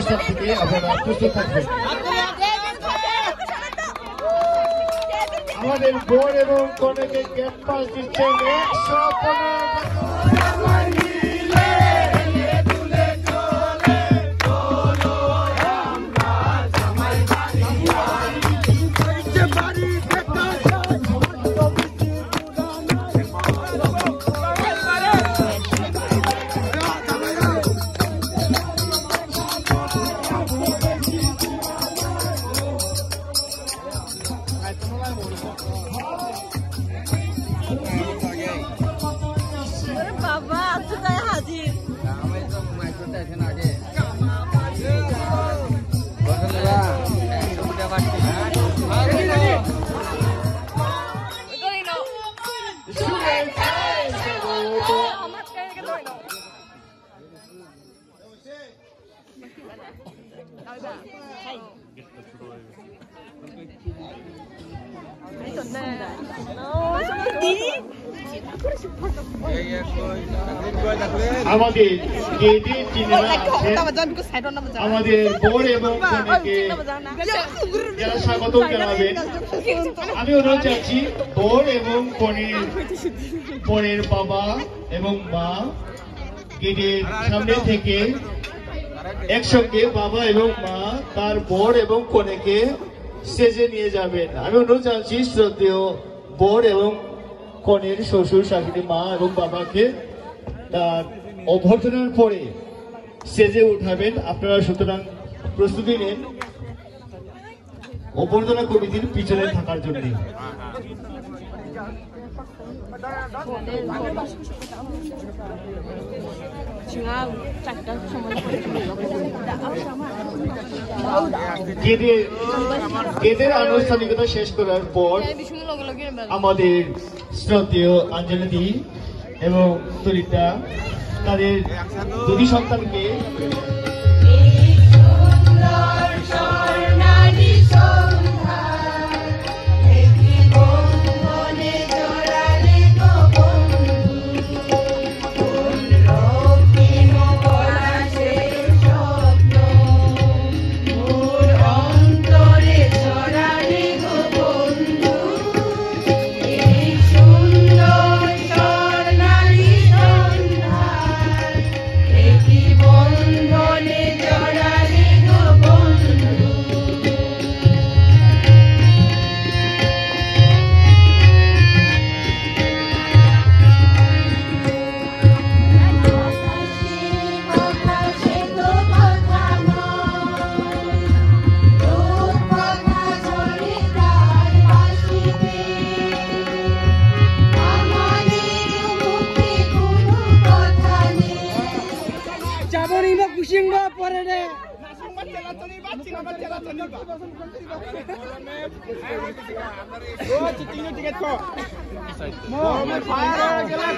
অনুষ্ঠান থেকে আপনারা প্রস্তুত থাকবেন। আমাদের বর এবং কনেকে ক্যাম্পাস দিচ্ছেন 115 আমাদের আমাদের বর এবং কনেকে যারা স্বাগত জানাবেন, আমি অনুরোধ চাচ্ছি বর এবং কনের বাবা এবং মা গেটের সামনে থেকে একসঙ্গে বাবা এবং মা তার বর এবং কনেকে স্টেজে নিয়ে যাবেন। আমি অনুরোধ জানাচ্ছি শ্রদ্ধেয় বর এবং কনের শ্বশুর শাশুড়ি মা এবং বাবাকে তার অভ্যর্থনার পরে স্টেজে উঠাবেন। আপনারা সুতরাং প্রস্তুতি নেন অভ্যর্থনা কমিটির পিছনে থাকার জন্য। গেটের আনুষ্ঠানিকতা শেষ করার পর আমাদের শ্রদ্ধেয় আঞ্জলি এবং তরিতা তাদের দুই সন্তানকে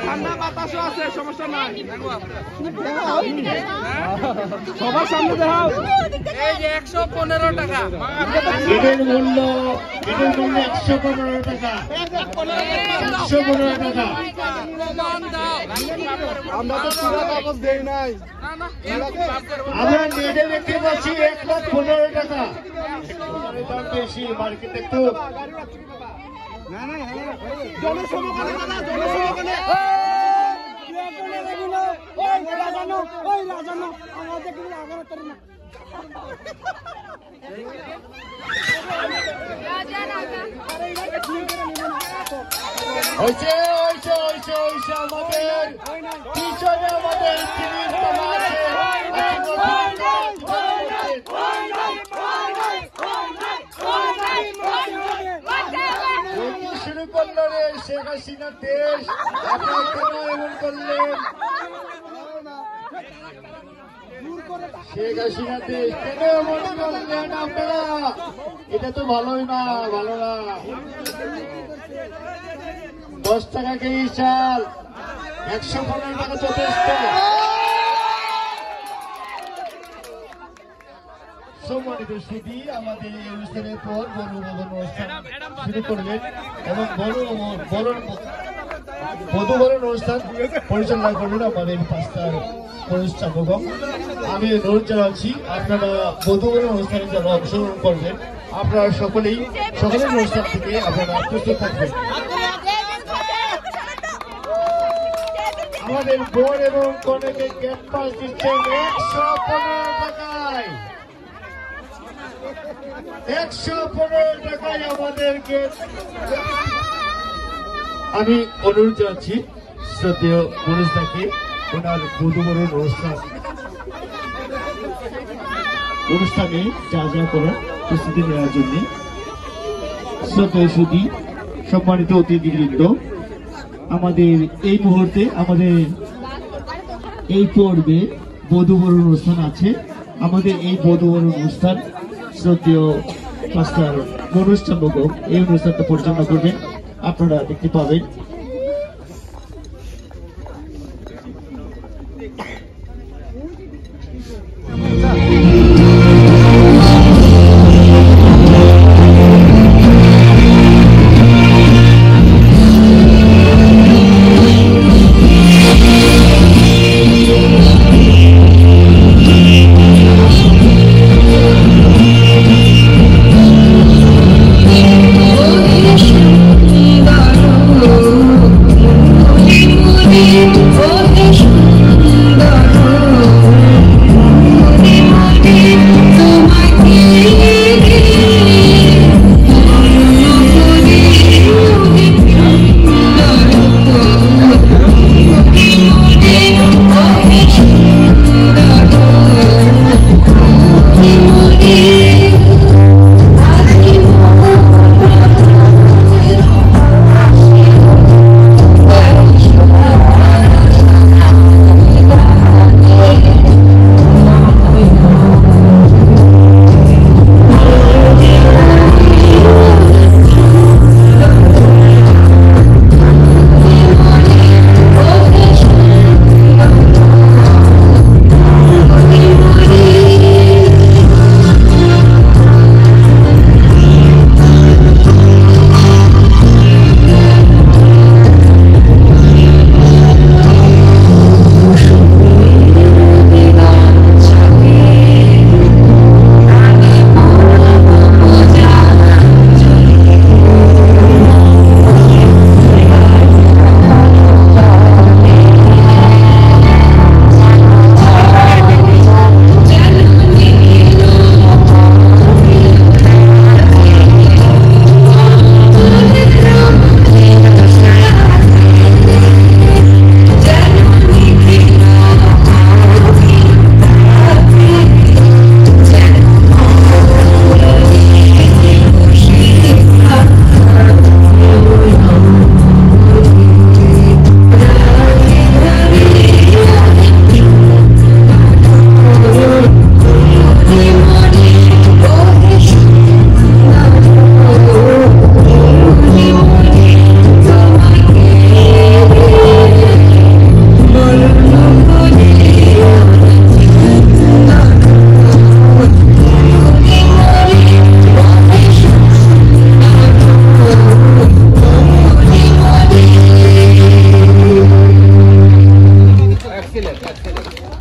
ঠান্ডা বাতাসও আছে, সমস্যা নাই। সবার সামনে দেখাও। এই যে 115 টাকা এদের মূল্য 115 টাকা। 115 টাকা আমরা তো পুরো কাগজ দেই নাই। আমরা নিজে দেখতে পাচ্ছি 115 টাকা। দাম বেশি মার্কেটে একটু জনসমগণে দাদা, জনসমগণে হয়েছে আমাদের পিছনে আমাদের শুরু করলো রে শেখ হাসিনার দেশ। আপনারা কেন এমন করলেন? শেখ হাসিনার দেশ কেন এমন করলেন আপনারা? এটা তো ভালোই না, ভালো না। 10 টাকা কেজি চাল, 115 টাকা যথেষ্ট। সম্মানিত সুধী, আমাদের এই অনুষ্ঠানের পর বধূ অনুষ্ঠান শুরু করবেন এবং বধূ বরণ অনুষ্ঠান পরিচালনা করবেন আমাদের পাঁচটার পুরুষ চাপক। আমি অনুরোধ জানাচ্ছি আপনারা বধূবরণ অনুষ্ঠানে যারা অংশগ্রহণ করবেন আপনারা সকলের অনুষ্ঠান থেকে আপনারা প্রস্তুত থাকবেন। আমাদের বোন এবং কনেকে গেট পাস দিচ্ছেন 115 টাকায়। 115 টাকায় আমাদেরকে। আমি অনুরোধ জানাচ্ছি শ্রদ্ধেয় মনুষদাকে ওনার বধূবরণ অনুষ্ঠানে যা যা করার প্রস্তুতি নেওয়ার জন্য। শ্রদ্ধেয় সুধী, সম্মানিত অতিথিবৃন্দ, আমাদের এই মুহূর্তে আমাদের এই পর্বে বধূবরণ অনুষ্ঠান আছে। আমাদের এই বধূবরণ অনুষ্ঠান শ্রদ্ধেয় পাস্টার মনোজ চন্দ্র এই অনুষ্ঠানটা পরিচালনা করবেন। আপনারা দেখতে পাবেন